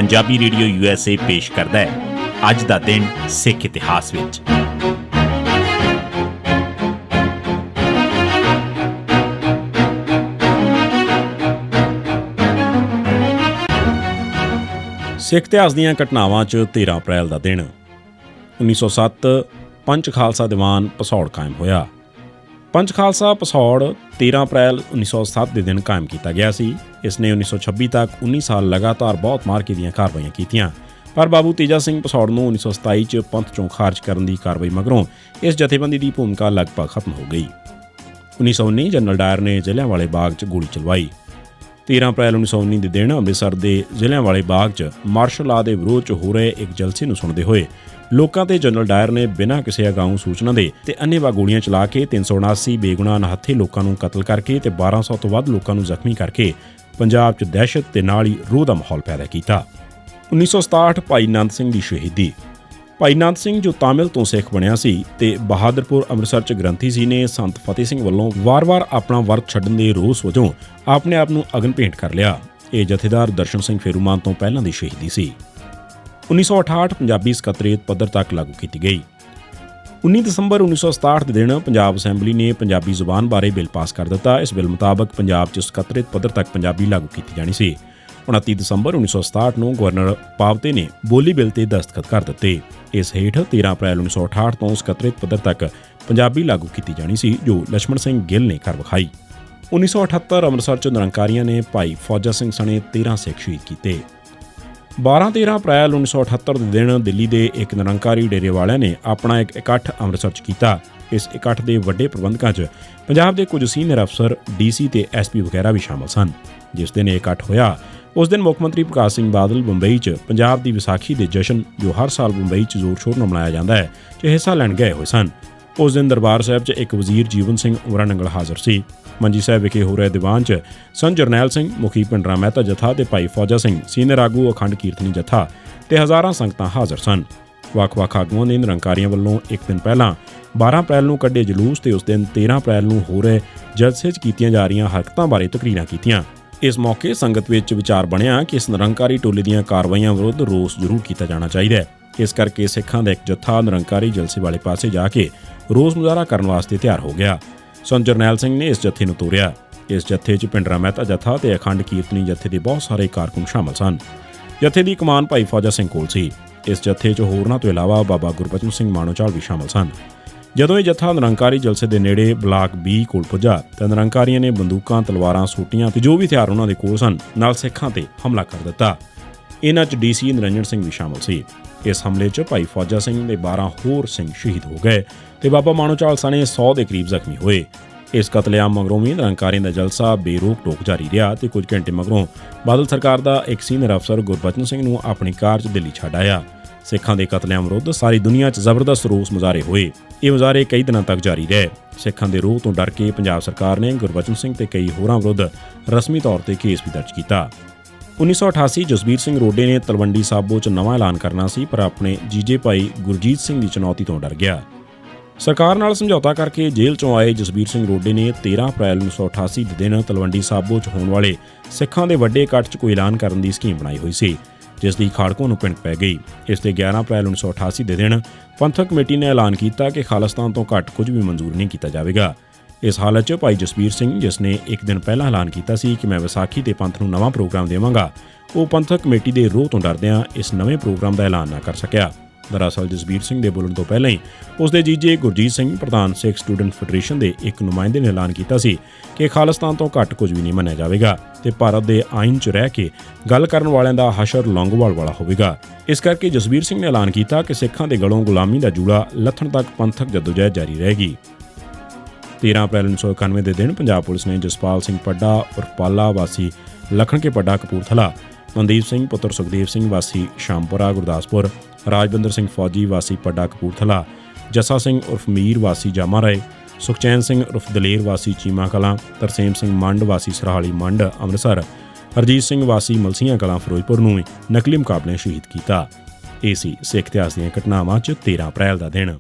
Punjabi radio USA ਪੇਸ਼ ਕਰਦਾ ਹੈ ਅੱਜ ਦਾ ਦਿਨ ਸਿੱਖ ਇਤਿਹਾਸ ਵਿੱਚ। ਸਿੱਖ ਇਤਿਹਾਸ ਦੀਆਂ ਘਟਨਾਵਾਂ 'ਚ 13 ਅਪ੍ਰੈਲ ਦਾ ਦਿਨ 1907 ਪੰਚ ਖਾਲਸਾ ਦੀਵਾਨ ਭਸੌੜ ਕਾਇਮ ਹੋਇਆ। ਪੰਚ ਖਾਲਸਾ ਭਸੌੜ 13 ਅਪ੍ਰੈਲ 1907 ਦੇ ਦਿਨ ਕਾਇਮ ਕੀਤਾ ਗਿਆ ਸੀ। ਇਸ ਨੇ 1926 ਤੱਕ 19 ਸਾਲ ਲਗਾਤਾਰ ਬਹੁਤ ਮਾਰਕੇ ਦੀਆਂ ਕਾਰਵਾਈਆਂ ਕੀਤੀਆਂ, ਪਰ ਬਾਬੂ ਤੇਜਾ ਸਿੰਘ ਭਸੌੜ ਨੂੰ 1927 'ਚ ਪੰਥ 'ਚੋਂ ਖਾਰਜ ਕਰਨ ਦੀ ਕਾਰਵਾਈ ਮਗਰੋਂ ਇਸ ਜਥੇਬੰਦੀ ਦੀ ਭੂਮਿਕਾ ਲਗਭਗ ਖਤਮ ਹੋ ਗਈ। 1919 ਜਨਰਲ ਡਾਇਰ ਨੇ ਜਲਿਆਂਵਾਲੇ ਬਾਗ 'ਚ ਗੋਲੀ ਚਲਵਾਈ। 13 ਅਪ੍ਰੈਲ 1919 ਦੇ ਦਿਨ ਅੰਮ੍ਰਿਤਸਰ ਦੇ ਜਲਿਆਂਵਾਲੇ ਬਾਗ 'ਚ ਮਾਰਸ਼ਲ ਲਾਅ ਦੇ ਵਿਰੋਧ 'ਚ ਹੋ ਰਹੇ ਇੱਕ ਜਲਸੇ ਨੂੰ ਸੁਣਦੇ ਹੋਏ ਲੋਕਾਂ ਤੇ ਜਨਰਲ ਡਾਇਰ ਨੇ ਬਿਨਾਂ ਕਿਸੇ ਅਗਾਊਂ ਸੂਚਨਾ ਦੇ ਤੇ ਅੰਨ੍ਹੇਵਾਹ ਗੋਲੀਆਂ ਚਲਾ ਕੇ 379 ਬੇਗੁਨਾਹ ਨਿਹੱਥੇ ਲੋਕਾਂ ਨੂੰ ਕਤਲ ਕਰਕੇ ਤੇ 1200 ਤੋਂ ਵੱਧ ਲੋਕਾਂ ਨੂੰ ਜ਼ਖਮੀ ਕਰਕੇ ਪੰਜਾਬ 'ਚ ਦਹਿਸ਼ਤ ਤੇ ਨਾਲ ਹੀ ਰੋਹ ਦਾ ਮਾਹੌਲ ਪੈਦਾ ਕੀਤਾ। 1967 ਭਾਈ ਨੰਦ ਸਿੰਘ ਦੀ ਸ਼ਹੀਦੀ। ਭਾਈ ਨੰਦ ਸਿੰਘ ਜੋ ਤਾਮਿਲ ਤੋਂ ਸਿੱਖ ਬਣਿਆ ਸੀ ਤੇ ਬਹਾਦਰਪੁਰ ਅੰਮ੍ਰਿਤਸਰ 'ਚ ਗ੍ਰੰਥੀ ਸੀ ਨੇ ਸੰਤ ਫਤਿਹ ਸਿੰਘ ਵੱਲੋਂ ਵਾਰ-ਵਾਰ ਆਪਣਾ ਵਰਤ ਛੱਡਣ ਦੇ ਰੋਸ ਵਜੋਂ ਆਪਣੇ ਆਪ ਨੂੰ ਅਗਨ ਭੇਂਟ ਕਰ ਲਿਆ। ਇਹ ਜਥੇਦਾਰ ਦਰਸ਼ਨ ਸਿੰਘ ਫੇਰੂਮਾਨ ਤੋਂ ਪਹਿਲਾਂ ਦੀ ਸ਼ਹੀਦੀ ਸੀ। 1968 ਪੰਜਾਬੀ ਸਕੱਤਰੇਤ ਪੱਧਰ ਤੱਕ ਲਾਗੂ ਕੀਤੀ ਗਈ। 19 ਦਸੰਬਰ 1967 ਦੇ ਦਿਨ ਪੰਜਾਬ ਅਸੈਂਬਲੀ ਨੇ ਪੰਜਾਬੀ ਜ਼ੁਬਾਨ ਬਾਰੇ ਬਿੱਲ ਪਾਸ ਕਰ ਦਿੱਤਾ। ਇਸ ਬਿੱਲ ਮੁਤਾਬਕ ਪੰਜਾਬ 'ਚ ਸਕੱਤਰੇਤ ਪੱਧਰ ਤੱਕ ਪੰਜਾਬੀ ਲਾਗੂ ਕੀਤੀ ਜਾਣੀ ਸੀ। 29 ਦਸੰਬਰ 1967 ਨੂੰ ਗਵਰਨਰ ਪਾਵਤੇ ਨੇ ਬੋਲੀ ਬਿੱਲ ਤੇ ਦਸਤਖਤ ਕਰ ਦਿੱਤੇ। ਇਸ ਹੇਠ 13 ਅਪ੍ਰੈਲ 1968 ਤੋਂ ਸਕੱਤਰੇਤ ਪੱਧਰ ਤੱਕ ਪੰਜਾਬੀ ਲਾਗੂ ਕੀਤੀ ਜਾਣੀ ਸੀ, ਜੋ ਲਛਮਣ ਸਿੰਘ ਗਿੱਲ ਨੇ ਕਰ ਵਿਖਾਈ। 1978 ਅੰਮ੍ਰਿਤਸਰ 'ਚ ਨਿਰੰਕਾਰੀਆਂ ਨੇ ਭਾਈ ਫੌਜਾ ਸਿੰਘ ਸਣੇ 13 ਸਿੱਖ ਸ਼ਹੀਦ ਕੀਤੇ। 12-13 ਅਪ੍ਰੈਲ 1978 ਦੇ ਦਿਨ ਦਿੱਲੀ ਦੇ ਇੱਕ ਨਿਰੰਕਾਰੀ ਡੇਰੇ ਵਾਲਿਆਂ ਨੇ ਆਪਣਾ ਇੱਕ ਇਕੱਠ ਅੰਮ੍ਰਿਤਸਰ 'ਚ ਕੀਤਾ। ਇਸ ਇਕੱਠ ਦੇ ਵੱਡੇ ਪ੍ਰਬੰਧਕਾਂ 'ਚ ਪੰਜਾਬ ਦੇ ਕੁਝ ਸੀਨੀਅਰ ਅਫਸਰ, DC ਤੇ SP ਵਗੈਰਾ ਵੀ ਸ਼ਾਮਲ ਸਨ। ਜਿਸ ਦਿਨ ਇਹ ਇਕੱਠ ਹੋਇਆ ਉਸ ਦਿਨ ਮੁੱਖ ਮੰਤਰੀ ਪ੍ਰਕਾਸ਼ ਸਿੰਘ ਬਾਦਲ ਬੰਬਈ 'ਚ ਪੰਜਾਬ ਦੀ ਵਿਸਾਖੀ ਦੇ ਜਸ਼ਨ, ਜੋ ਹਰ ਸਾਲ ਬੰਬਈ 'ਚ ਜ਼ੋਰ-ਸ਼ੋਰ ਨਾਲ ਮਨਾਇਆ ਜਾਂਦਾ ਹੈ, 'ਚ ਹਿੱਸਾ ਲੈਣ ਗਏ ਹੋਏ ਸਨ। ਉਸ ਦਿਨ ਦਰਬਾਰ ਸਾਹਿਬ 'ਚ ਇੱਕ ਵਜ਼ੀਰ ਜੀਵਨ ਸਿੰਘ ਉਮਰਾ ਨੰਗਲ ਹਾਜ਼ਰ ਸੀ। ਮੰਜੀ ਸਾਹਿਬ ਵਿਖੇ ਹੋ ਰਹੇ ਦੀਵਾਨ 'ਚ ਸੰਤ ਜਰਨੈਲ ਸਿੰਘ, ਮੁਖੀ ਭਿੰਡਰਾਂ ਮਹਿਤਾ ਜਥਾ ਤੇ ਭਾਈ ਫੌਜਾ ਸਿੰਘ, ਸੀਨੀਅਰ ਆਗੂ ਅਖੰਡ ਕੀਰਤਨੀ ਜਥਾ ਤੇ ਹਜ਼ਾਰਾਂ ਸੰਗਤਾਂ ਹਾਜ਼ਰ ਸਨ। ਵੱਖ-ਵੱਖ ਆਗੂਆਂ ਨੇ ਨਿਰੰਕਾਰੀਆਂ ਵੱਲੋਂ ਇੱਕ ਦਿਨ ਪਹਿਲਾਂ 12 ਅਪ੍ਰੈਲ ਨੂੰ ਕੱਢੇ ਜਲੂਸ ਤੇ ਉਸ ਦਿਨ 13 ਅਪ੍ਰੈਲ ਨੂੰ ਹੋ ਰਹੇ ਜਲਸੇ 'ਚ ਕੀਤੀਆਂ ਜਾ ਰਹੀਆਂ ਹਰਕਤਾਂ ਬਾਰੇ ਤਕਰੀਰਾਂ ਕੀਤੀਆਂ। ਇਸ ਮੌਕੇ ਸੰਗਤ ਵਿੱਚ ਵਿਚਾਰ ਬਣਿਆ ਕਿ ਇਸ ਨਿਰੰਕਾਰੀ ਟੋਲੇ ਦੀਆਂ ਕਾਰਵਾਈਆਂ ਵਿਰੁੱਧ ਰੋਸ ਜ਼ਰੂਰ ਕੀਤਾ ਜਾਣਾ ਚਾਹੀਦਾ ਹੈ। ਇਸ ਕਰਕੇ ਸਿੱਖਾਂ ਦਾ ਇੱਕ ਜੱਥਾ ਨਿਰੰਕਾਰੀ ਜਲਸੇ ਵਾਲੇ ਪਾਸੇ ਜਾ ਕੇ ਰੋਸ ਮੁਜ਼ਾਹਰਾ ਕਰਨ ਵਾਸਤੇ ਤਿਆਰ ਹੋ ਗਿਆ। ਸੰਤ ਜਰਨੈਲ ਸਿੰਘ ਨੇ ਇਸ ਜੱਥੇ ਨੂੰ ਤੋਰਿਆ। ਇਸ ਜੱਥੇ 'ਚ ਭਿੰਡਰਾਂ ਮਹਿਤਾ ਜਥਾ ਤੇ ਅਖੰਡ ਕੀਰਤਨੀ ਜੱਥੇ ਦੇ ਬਹੁਤ ਸਾਰੇ ਕਾਰਕੁਨ ਸ਼ਾਮਲ ਸਨ। ਜੱਥੇ ਦੀ ਕਮਾਨ ਭਾਈ ਫੌਜਾ ਸਿੰਘ ਕੋਲ ਸੀ। ਇਸ ਜੱਥੇ 'ਚ ਹੋਰਨਾਂ ਤੋਂ ਇਲਾਵਾ ਬਾਬਾ ਗੁਰਬਚਨ ਸਿੰਘ ਮਾਣੋਚਾਲ ਵੀ ਸ਼ਾਮਲ ਸਨ। ਜਦੋਂ ਇਹ ਜੱਥਾ ਨਿਰੰਕਾਰੀ ਜਲਸੇ ਦੇ ਨੇੜੇ ਬਲਾਕ B ਕੋਲ ਪੁੱਜਾ ਤਾਂ ਨਿਰੰਕਾਰੀਆਂ ਨੇ ਬੰਦੂਕਾਂ, ਤਲਵਾਰਾਂ, ਸੋਟੀਆਂ ਤੇ ਜੋ ਵੀ ਹਥਿਆਰ ਉਹਨਾਂ ਦੇ ਕੋਲ ਸਨ ਨਾਲ ਸਿੱਖਾਂ ਤੇ ਹਮਲਾ ਕਰ ਦਿੱਤਾ। ਇਹਨਾਂ 'ਚ DC ਨਿਰੰਜਨ ਸਿੰਘ ਵੀ ਸ਼ਾਮਲ ਸੀ। ਇਸ ਹਮਲੇ 'ਚ ਭਾਈ ਫੌਜਾ ਸਿੰਘ ਦੇ 12 ਹੋਰ ਸਿੰਘ ਸ਼ਹੀਦ ਹੋ ਗਏ ਤੇ ਬਾਬਾ ਮਾਣੋਚਾਲ ਸਣੇ 100 ਦੇ ਕਰੀਬ ਜ਼ਖਮੀ ਹੋਏ। ਇਸ ਕਤਲੇਆਮ ਮਗਰੋਂ ਵੀ ਨਿਰੰਕਾਰੀਆਂ ਦਾ ਜਲਸਾ ਬੇਰੋਕ-ਟੋਕ ਜਾਰੀ ਰਿਹਾ ਤੇ ਕੁਝ ਘੰਟੇ ਮਗਰੋਂ ਬਾਦਲ ਸਰਕਾਰ ਦਾ ਇੱਕ ਸੀਨੀਅਰ ਅਫਸਰ ਗੁਰਬਚਨ ਸਿੰਘ ਨੂੰ ਆਪਣੀ ਕਾਰ 'ਚ ਦਿੱਲੀ ਛੱਡ ਆਇਆ। ਸਿੱਖਾਂ ਦੇ ਕਤਲੇਆਮ ਵਿਰੁੱਧ ਸਾਰੀ ਦੁਨੀਆ 'ਚ ਜ਼ਬਰਦਸਤ ਰੋਸ ਮੁਜ਼ਾਹਰੇ ਹੋਏ। ਇਹ ਮੁਜ਼ਾਹਰੇ ਕਈ ਦਿਨਾਂ ਤੱਕ ਜਾਰੀ ਰਹੇ। ਸਿੱਖਾਂ ਦੇ ਰੋਹ ਤੋਂ ਡਰ ਕੇ ਪੰਜਾਬ ਸਰਕਾਰ ਨੇ ਗੁਰਬਚਨ ਸਿੰਘ ਤੇ ਕਈ ਹੋਰਾਂ ਵਿਰੁੱਧ ਰਸਮੀ ਤੌਰ ਤੇ ਕੇਸ ਵੀ ਦਰਜ ਕੀਤਾ। 1988 ਜਸਬੀਰ ਸਿੰਘ ਰੋਡੇ ਨੇ ਤਲਵੰਡੀ ਸਾਬੋ 'ਚ ਨਵਾਂ ਐਲਾਨ ਕਰਨਾ ਸੀ, ਪਰ ਆਪਣੇ ਜੀਜੇ ਭਾਈ ਗੁਰਜੀਤ ਸਿੰਘ ਦੀ ਚੁਣੌਤੀ ਤੋਂ ਡਰ ਗਿਆ। ਸਰਕਾਰ ਨਾਲ ਸਮਝੌਤਾ ਕਰਕੇ ਜੇਲ੍ਹ 'ਚੋਂ ਆਏ ਜਸਬੀਰ ਸਿੰਘ ਰੋਡੇ ਨੇ 13 ਅਪ੍ਰੈਲ 1988 ਦੇ ਦਿਨ ਤਲਵੰਡੀ ਸਾਬੋ 'ਚ ਹੋਣ ਵਾਲੇ ਸਿੱਖਾਂ ਦੇ ਵੱਡੇ ਇਕੱਠ 'ਚ ਕੋਈ ਐਲਾਨ ਕਰਨ ਦੀ ਸਕੀਮ ਬਣਾਈ ਹੋਈ ਸੀ, ਜਿਸ ਦੀ ਖਾੜਕੂਆਂ ਨੂੰ ਭਿਣਕ ਪੈ ਗਈ। ਇਸ ਤੇ 11 ਅਪ੍ਰੈਲ 1988 ਦੇ ਦਿਨ ਪੰਥਕ ਕਮੇਟੀ ਨੇ ਐਲਾਨ ਕੀਤਾ ਕਿ ਖਾਲਿਸਤਾਨ ਤੋਂ ਘੱਟ ਕੁਝ ਵੀ ਮਨਜ਼ੂਰ ਨਹੀਂ ਕੀਤਾ ਜਾਵੇਗਾ। ਇਸ ਹਾਲਤ 'ਚ ਭਾਈ ਜਸਬੀਰ ਸਿੰਘ, ਜਿਸ ਨੇ ਇੱਕ ਦਿਨ ਪਹਿਲਾਂ ਐਲਾਨ ਕੀਤਾ ਸੀ ਕਿ ਮੈਂ ਵਿਸਾਖੀ ਤੇ ਪੰਥ ਨੂੰ ਨਵਾਂ ਪ੍ਰੋਗਰਾਮ ਦੇਵਾਂਗਾ, ਉਹ ਪੰਥਕ ਕਮੇਟੀ ਦੇ ਰੋਹ ਤੋਂ ਡਰਦਿਆਂ ਇਸ ਨਵੇਂ ਪ੍ਰੋਗਰਾਮ ਦਾ ਐਲਾਨ ਨਾ ਕਰ ਸਕਿਆ। ਦਰਅਸਲ ਜਸਬੀਰ ਸਿੰਘ ਦੇ ਬੋਲਣ ਤੋਂ ਪਹਿਲਾਂ ਹੀ ਉਸ ਦੇ ਜੀਜੇ ਗੁਰਜੀਤ ਸਿੰਘ, ਪ੍ਰਧਾਨ ਸਿੱਖ ਸਟੂਡੈਂਟ ਫੈਡਰੇਸ਼ਨ ਦੇ ਇੱਕ ਨੁਮਾਇੰਦੇ ਨੇ ਐਲਾਨ ਕੀਤਾ ਸੀ ਕਿ ਖਾਲਿਸਤਾਨ ਤੋਂ ਘੱਟ ਕੁਝ ਵੀ ਨਹੀਂ ਮੰਨਿਆ ਜਾਵੇਗਾ ਤੇ ਭਾਰਤ ਦੇ ਆਇਨ 'ਚ ਰਹਿ ਕੇ ਗੱਲ ਕਰਨ ਵਾਲਿਆਂ ਦਾ ਹਸ਼ਰ ਲੌਂਗੋਵਾਲ ਵਾਲਾ ਹੋਵੇਗਾ। ਇਸ ਕਰਕੇ ਜਸਬੀਰ ਸਿੰਘ ਨੇ ਐਲਾਨ ਕੀਤਾ ਕਿ ਸਿੱਖਾਂ ਦੇ ਗਲੋਂ ਗੁਲਾਮੀ ਦਾ ਜੂੜਾ ਲੱਥਣ ਤੱਕ ਪੰਥਕ ਜਦੋਜਹਿਦ ਜਾਰੀ ਰਹੇਗੀ। 13 ਅਪ੍ਰੈਲ 1991 ਦੇ ਦਿਨ ਪੰਜਾਬ ਪੁਲਿਸ ਨੇ ਜਸਪਾਲ ਸਿੰਘ ਪੱਡਾ ਉਰਫ ਪਾਲਾ ਵਾਸੀ ਲਖਣਕੇ ਪੱਡਾ ਕਪੂਰਥਲਾ, ਮਨਦੀਪ ਸਿੰਘ ਪੁੱਤਰ ਸੁਖਦੇਵ ਸਿੰਘ ਵਾਸੀ ਸ਼ਾਮਪੁਰਾ ਗੁਰਦਾਸਪੁਰ, ਰਾਜਵਿੰਦਰ ਸਿੰਘ ਫੌਜੀ ਵਾਸੀ ਪੱਡਾ ਕਪੂਰਥਲਾ, ਜੱਸਾ ਸਿੰਘ ਉਰਫ ਮੀਰ ਵਾਸੀ ਜਾਮਾ ਰਾਏ, ਸੁਖਚੈਨ ਸਿੰਘ ਉਰਫ ਦਲੇਰ ਵਾਸੀ ਚੀਮਾ ਕਲਾਂ, ਤਰਸੇਮ ਸਿੰਘ ਮੰਡ ਵਾਸੀ ਸਰਹਾਲੀ ਮੰਡ ਅੰਮ੍ਰਿਤਸਰ, ਹਰਜੀਤ ਸਿੰਘ ਵਾਸੀ ਮਲਸੀਆਂ ਕਲਾਂ ਫਿਰੋਜ਼ਪੁਰ ਨੂੰ ਨਕਲੀ ਮੁਕਾਬਲਿਆਂ ਸ਼ਹੀਦ ਕੀਤਾ। ਇਹ ਸੀ ਸਿੱਖ ਇਤਿਹਾਸ ਦੀਆਂ ਘਟਨਾਵਾਂ 'ਚ 13 ਅਪ੍ਰੈਲ ਦਾ ਦਿਨ।